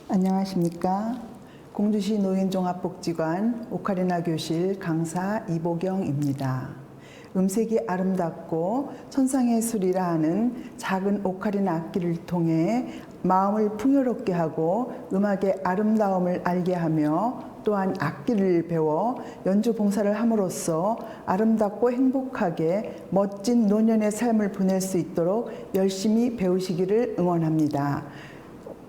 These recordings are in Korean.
안녕하십니까. 공주시 노인종합복지관 오카리나 교실 강사 이보경입니다. 음색이 아름답고 천상의 소리라 하는 작은 오카리나 악기를 통해 마음을 풍요롭게 하고 음악의 아름다움을 알게 하며 또한 악기를 배워 연주 봉사를 함으로써 아름답고 행복하게 멋진 노년의 삶을 보낼 수 있도록 열심히 배우시기를 응원합니다.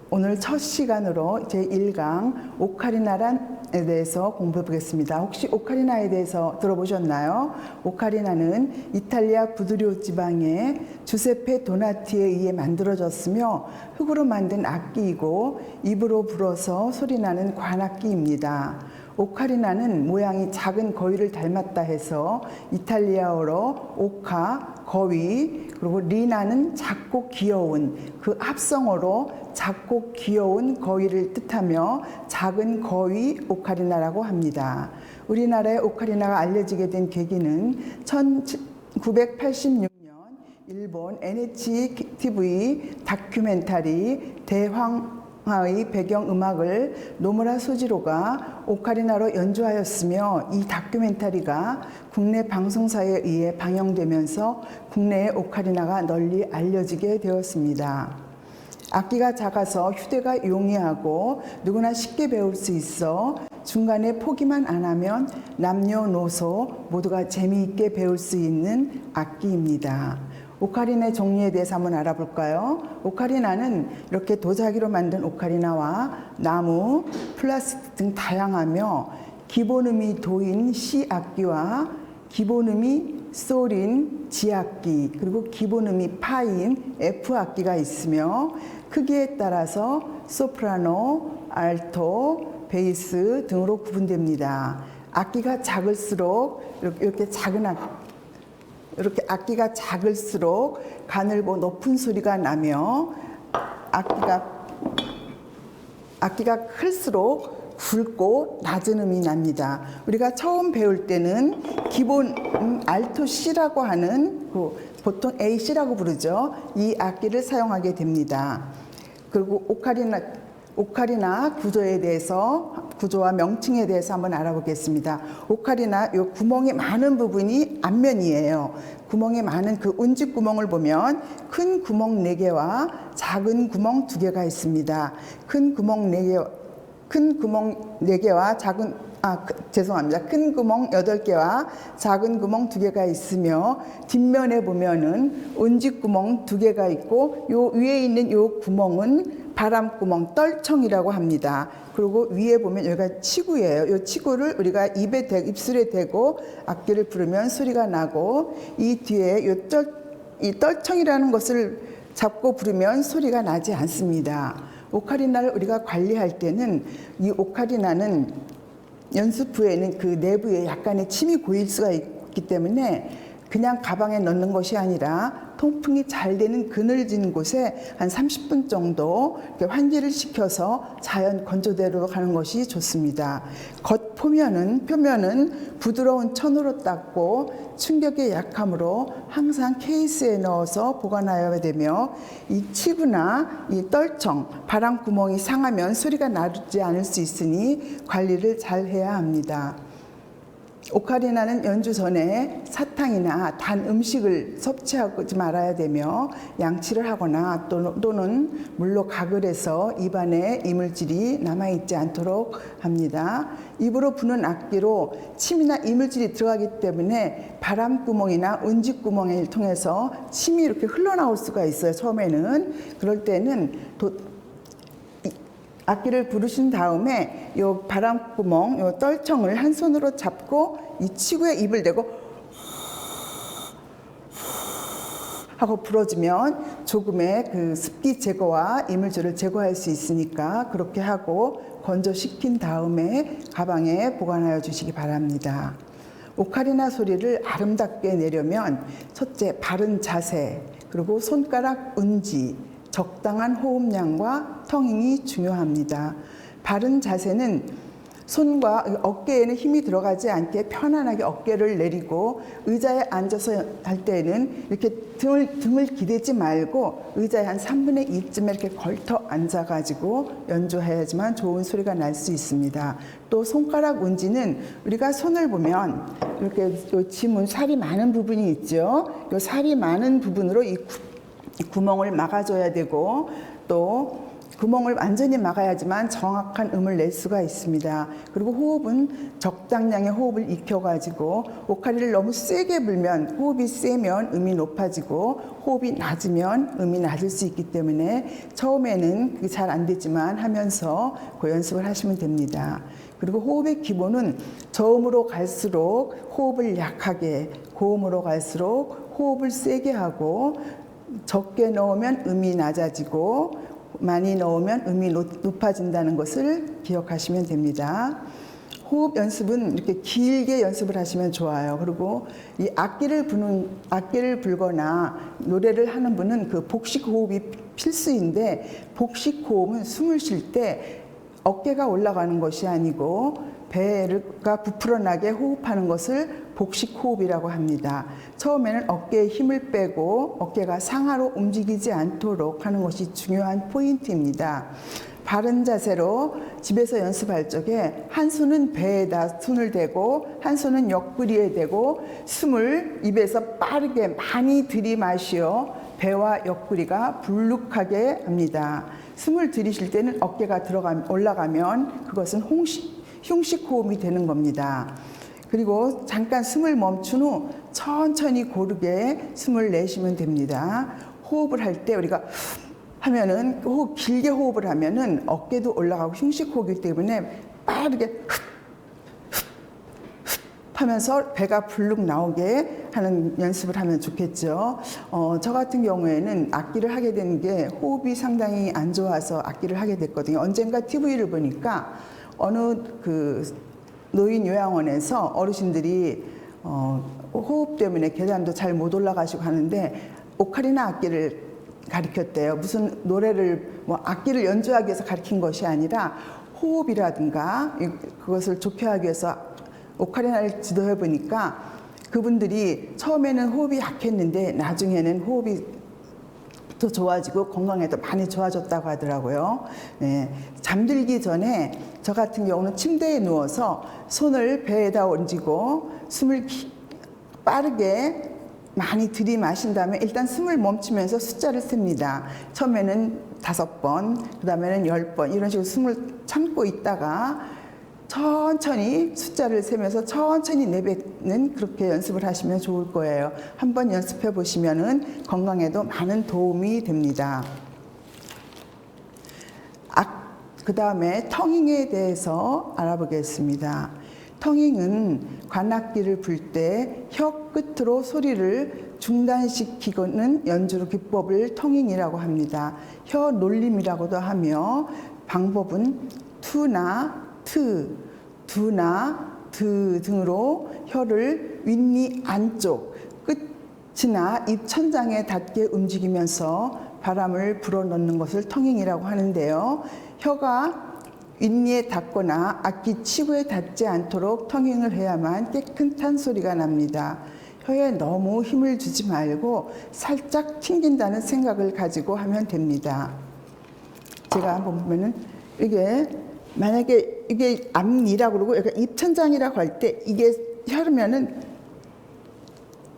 오늘 첫 시간으로 제1강 오카리나에 대해서 공부해 보겠습니다. 혹시 오카리나에 대해서 들어보셨나요? 오카리나는 이탈리아 부두리오 지방의 주세페 도나티에 의해 만들어졌으며 흙으로 만든 악기이고 입으로 불어서 소리나는 관악기입니다. 오카리나는 모양이 작은 거위를 닮았다 해서 이탈리아어로 오카, 거위, 그리고 리나는 작고 귀여운, 그 합성어로 작고 귀여운 거위를 뜻하며 작은 거위 오카리나라고 합니다. 우리나라의 오카리나가 알려지게 된 계기는 1986년 일본 NHTV 다큐멘터리 대황화의 배경음악을 노무라 소지로가 오카리나로 연주하였으며 이 다큐멘터리가 국내 방송사에 의해 방영되면서 국내의 오카리나가 널리 알려지게 되었습니다. 악기가 작아서 휴대가 용이하고 누구나 쉽게 배울 수 있어 중간에 포기만 안 하면 남녀노소 모두가 재미있게 배울 수 있는 악기입니다. 오카리나의 종류에 대해서 한번 알아볼까요? 오카리나는 이렇게 도자기로 만든 오카리나와 나무, 플라스틱 등 다양하며 기본음이 도인 C 악기와 기본음이 솔인 G 악기, 그리고 기본음이 파인 F 악기가 있으며 크기에 따라서 소프라노, 알토, 베이스 등으로 구분됩니다. 악기가 작을수록 이렇게 악기가 작을수록 가늘고 높은 소리가 나며 악기가 클수록 굵고 낮은 음이 납니다. 우리가 처음 배울 때는 기본 알토 C라고 하는 보통 AC라고 부르죠. 이 악기를 사용하게 됩니다. 그리고 오카리나 구조와 명칭에 대해서 한번 알아보겠습니다. 오카리나 요 구멍이 많은 부분이 앞면이에요. 구멍이 많은 그 운집 구멍을 보면 큰 구멍 4개와 작은 구멍 2개가 있습니다. 큰 구멍 4개와 큰 구멍 8개와 작은 구멍 2개가 있으며 뒷면에 보면은 운집 구멍 2개가 있고 요 위에 있는 요 구멍은 바람구멍, 떨청이라고 합니다. 그리고 위에 보면 여기가 치구예요. 이 치구를 우리가 입술에 대고 악기를 부르면 소리가 나고 이 뒤에 이 떨청이라는 것을 잡고 부르면 소리가 나지 않습니다. 오카리나를 우리가 관리할 때는 이 오카리나는 연습 후에는 그 내부에 약간의 침이 고일 수가 있기 때문에 그냥 가방에 넣는 것이 아니라 통풍이 잘 되는 그늘진 곳에 한 30분 정도 환기를 시켜서 자연 건조대로 가는 것이 좋습니다. 표면은 부드러운 천으로 닦고 충격에 약하므로 항상 케이스에 넣어서 보관하여야 되며 이 치구나 이 떨청, 바람구멍이 상하면 소리가 나지 않을 수 있으니 관리를 잘 해야 합니다. 오카리나는 연주 전에 사탕이나 단 음식을 섭취하지 말아야 되며 양치를 하거나 또는 물로 가글해서 입안에 이물질이 남아있지 않도록 합니다. 입으로 부는 악기로 침이나 이물질이 들어가기 때문에 바람구멍이나 운집구멍을 통해서 침이 이렇게 흘러나올 수가 있어요. 처음에는. 그럴 때는 악기를 부르신 다음에 이 바람구멍, 이 떨청을 한 손으로 잡고 이 치구에 입을 대고 하고 불어주면 조금의 그 습기 제거와 이물질을 제거할 수 있으니까 그렇게 하고 건조시킨 다음에 가방에 보관하여 주시기 바랍니다. 오카리나 소리를 아름답게 내려면 첫째, 바른 자세, 그리고 손가락 운지, 적당한 호흡량과 텅잉이 중요합니다. 바른 자세는 손과 어깨에는 힘이 들어가지 않게 편안하게 어깨를 내리고 의자에 앉아서 할 때에는 이렇게 등을 기대지 말고 의자에 한 3분의 2쯤에 이렇게 걸터 앉아가지고 연주해야지만 좋은 소리가 날 수 있습니다. 또 손가락 운지는 우리가 손을 보면 이렇게 요 지문 살이 많은 부분이 있죠. 요 살이 많은 부분으로 이 구멍을 막아줘야 되고 또 구멍을 완전히 막아야지만 정확한 음을 낼 수가 있습니다. 그리고 호흡은 적당량의 호흡을 익혀가지고 오카리를 너무 세게 불면 호흡이 세면 음이 높아지고 호흡이 낮으면 음이 낮을 수 있기 때문에 처음에는 그게 잘 안 되지만 하면서 그 연습을 하시면 됩니다. 그리고 호흡의 기본은 저음으로 갈수록 호흡을 약하게, 고음으로 갈수록 호흡을 세게 하고 적게 넣으면 음이 낮아지고 많이 넣으면 음이 높아진다는 것을 기억하시면 됩니다. 호흡 연습은 이렇게 길게 연습을 하시면 좋아요. 그리고 이 악기를 불거나 노래를 하는 분은 그 복식 호흡이 필수인데 복식 호흡은 숨을 쉴 때 어깨가 올라가는 것이 아니고 배가 부풀어 나게 호흡하는 것을 복식 호흡이라고 합니다. 처음에는 어깨에 힘을 빼고 어깨가 상하로 움직이지 않도록 하는 것이 중요한 포인트입니다. 바른 자세로 집에서 연습할 적에 한 손은 배에다 손을 대고 한 손은 옆구리에 대고 숨을 입에서 빠르게 많이 들이마시어 배와 옆구리가 불룩하게 합니다. 숨을 들이쉴 때는 어깨가 올라가면 그것은 흉식 호흡이 되는 겁니다. 그리고 잠깐 숨을 멈춘 후 천천히 고르게 숨을 내쉬면 됩니다. 호흡을 할 때 우리가 하면은 길게 호흡을 하면은 어깨도 올라가고 흉식 호흡이기 때문에 빠르게 하면서 배가 불룩 나오게 하는 연습을 하면 좋겠죠. 저 같은 경우에는 악기를 하게 된 게 호흡이 상당히 안 좋아서 악기를 하게 됐거든요. 언젠가 TV를 보니까 어느 노인 요양원에서 어르신들이 호흡 때문에 계단도 잘 못 올라가시고 하는데 오카리나 악기를 가르쳤대요. 무슨 노래를 악기를 연주하기 위해서 가르친 것이 아니라 호흡이라든가 그것을 좋게 하기 위해서 오카리나를 지도해 보니까 그분들이 처음에는 호흡이 약했는데 나중에는 호흡이 더 좋아지고 건강에도 많이 좋아졌다고 하더라고요. 네. 잠들기 전에 저 같은 경우는 침대에 누워서 손을 배에다 얹고 숨을 빠르게 많이 들이마신 다음에 일단 숨을 멈추면서 숫자를 셉니다. 처음에는 5번, 그 다음에는 10번 이런 식으로 숨을 참고 있다가 천천히 숫자를 세면서 천천히 내뱉는 그렇게 연습을 하시면 좋을 거예요. 한번 연습해 보시면은 건강에도 많은 도움이 됩니다. 그 다음에 텅잉에 대해서 알아보겠습니다. 텅잉은 관악기를 불 때 혀 끝으로 소리를 중단시키는 연주 기법을 텅잉이라고 합니다. 혀 놀림이라고도 하며 방법은 투나 트, 두나 드 등으로 혀를 윗니 안쪽 끝이나 입 천장에 닿게 움직이면서 바람을 불어넣는 것을 텅잉이라고 하는데요. 혀가 윗니에 닿거나 악기 치구에 닿지 않도록 텅잉을 해야만 깨끗한 소리가 납니다. 혀에 너무 힘을 주지 말고 살짝 튕긴다는 생각을 가지고 하면 됩니다. 제가 한번 보면은 이게 만약에 이게 앞니라고 그러고 약간 입천장이라고 할 때 이게 혀르면은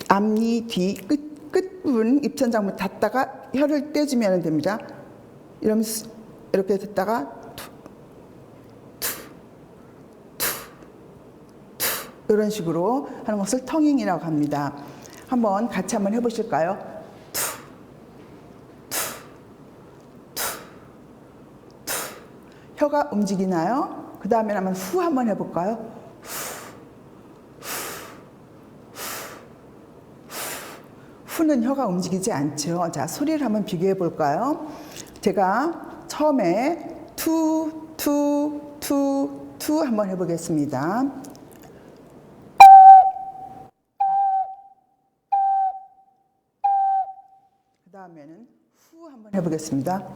앞니 뒤 끝부분 입천장부터 닿다가 혀를 떼주면 됩니다. 이러면서 이렇게 듣다가 이런 식으로 하는 것을 텅잉이라고 합니다. 한번 같이 한번 해보실까요? 혀가 움직이나요? 그 다음에 한번 후 한번 해볼까요? 후는 혀가 움직이지 않죠. 자, 소리를 한번 비교해 볼까요? 제가 처음에 투 한번 해보겠습니다. 그 다음에는 후 한번 해보겠습니다.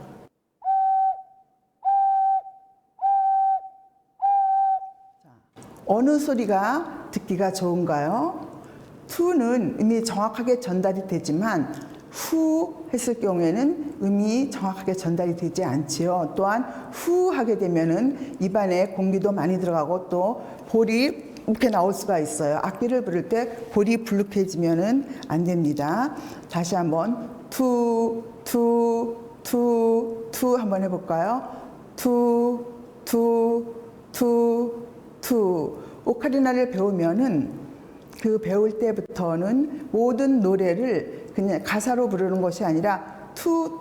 어느 소리가 듣기가 좋은가요? 투는 음이 정확하게 전달이 되지만 후 했을 경우에는 음이 정확하게 전달이 되지 않지요. 또한 후 하게 되면은 입안에 공기도 많이 들어가고 또 볼이 이렇게 나올 수가 있어요. 악기를 부를 때 볼이 불룩해지면은 안 됩니다. 다시 한번 투 한번 해볼까요? 투. 오카리나를 배우면은 그 배울 때부터는 모든 노래를 그냥 가사로 부르는 것이 아니라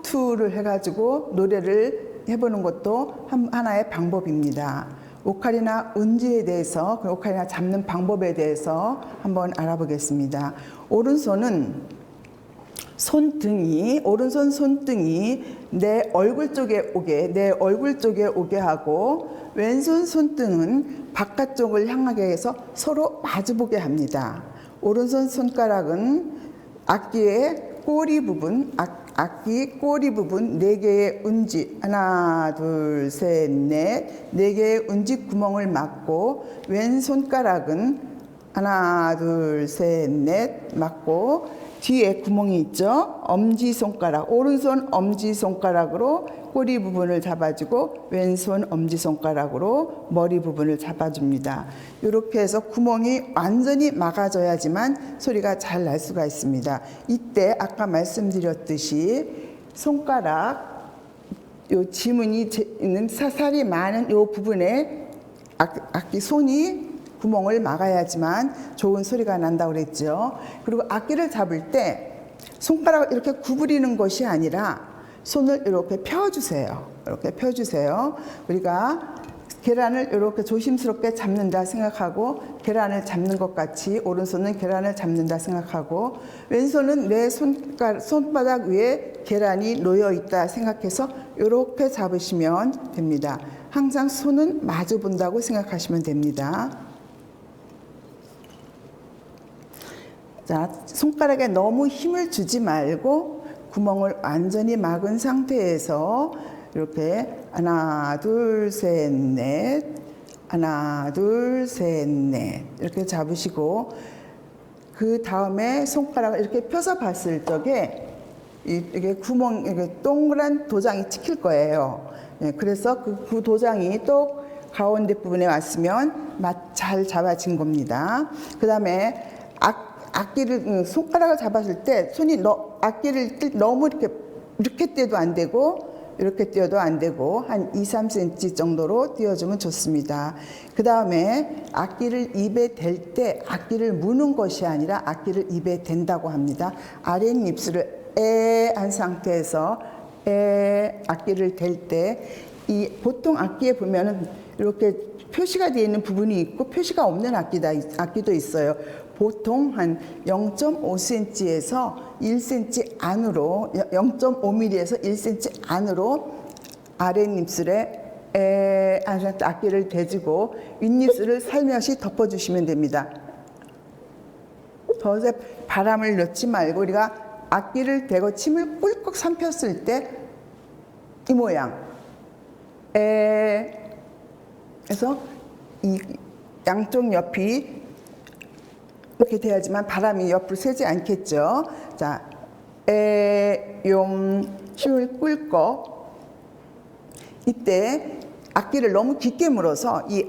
투를 해가지고 노래를 해보는 것도 하나의 방법입니다. 오카리나 운지에 대해서, 오카리나 잡는 방법에 대해서 한번 알아보겠습니다. 오른손은 오른손 손등이 내 얼굴 쪽에 오게 하고 왼손 손등은 바깥쪽을 향하게 해서 서로 마주보게 합니다. 오른손 손가락은 악기의 꼬리 부분, 악기 꼬리 부분 4개의 운지, 하나, 둘, 셋, 넷, 4개의 운지 구멍을 막고 왼손가락은 하나, 둘, 셋, 넷 막고 뒤에 구멍이 있죠. 엄지손가락, 오른손 엄지손가락으로 꼬리 부분을 잡아주고 왼손 엄지손가락으로 머리 부분을 잡아줍니다. 이렇게 해서 구멍이 완전히 막아져야지만 소리가 잘 날 수가 있습니다. 이때 아까 말씀드렸듯이 손가락, 요 지문이 있는 사살이 많은 요 부분에 악기 손이 구멍을 막아야지만 좋은 소리가 난다고 그랬죠. 그리고 악기를 잡을 때 손가락을 이렇게 구부리는 것이 아니라 손을 이렇게 펴주세요. 이렇게 펴주세요. 우리가 계란을 이렇게 조심스럽게 잡는다 생각하고 계란을 잡는 것 같이 오른손은 계란을 잡는다 생각하고 왼손은 내 손바닥 위에 계란이 놓여 있다 생각해서 이렇게 잡으시면 됩니다. 항상 손은 마주 본다고 생각하시면 됩니다. 자, 손가락에 너무 힘을 주지 말고 구멍을 완전히 막은 상태에서 이렇게 하나, 둘, 셋, 넷, 하나, 둘, 셋, 넷 이렇게 잡으시고 그 다음에 손가락을 이렇게 펴서 봤을 적에 이게 구멍, 이게 동그란 도장이 찍힐 거예요. 그래서 그 도장이 또 가운데 부분에 왔으면 잘 잡아진 겁니다. 그 다음에 악기를 손가락을 잡았을 때 손이 악기를 너무 이렇게 떼도 안 되고 이렇게 떼어도 안 되고 한 2-3cm 정도로 떼어주면 좋습니다. 그 다음에 악기를 입에 댈 때 악기를 무는 것이 아니라 악기를 입에 댄다고 합니다. 아랫입술을 한 상태에서 악기를 댈 때 보통 악기에 보면은 이렇게 표시가 되어 있는 부분이 있고 표시가 없는 악기도 있어요. 보통 한 0.5cm에서 1cm 안으로 0.5mm에서 1cm 안으로 아랫입술에 악기를 대주고 윗입술을 살며시 덮어주시면 됩니다. 더 이상 바람을 넣지 말고 우리가 악기를 대고 침을 꿀꺽 삼켰을 때 이 모양 그래서 이 양쪽 옆이 이렇게 돼야지만 바람이 옆으로 새지 않겠죠. 자, 힘을 꿀꺽. 이때 악기를 너무 깊게 물어서 이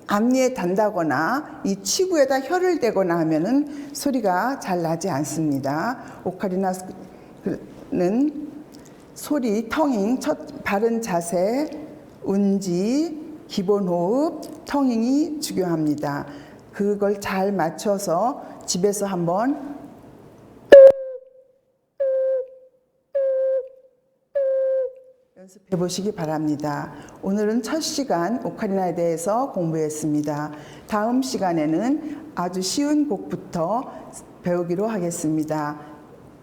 앞니에 단다거나 이 치구에다 혀를 대거나 하면은 소리가 잘 나지 않습니다. 오카리나는 소리, 텅잉, 바른 자세, 운지, 기본 호흡, 텅잉이 중요합니다. 그걸 잘 맞춰서 집에서 한번 연습해 보시기 바랍니다. 오늘은 첫 시간 오카리나에 대해서 공부했습니다. 다음 시간에는 아주 쉬운 곡부터 배우기로 하겠습니다.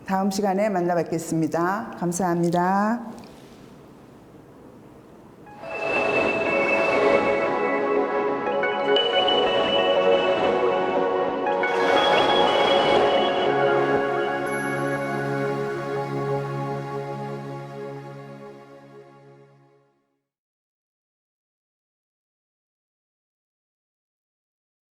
다음 시간에 만나 뵙겠습니다. 감사합니다.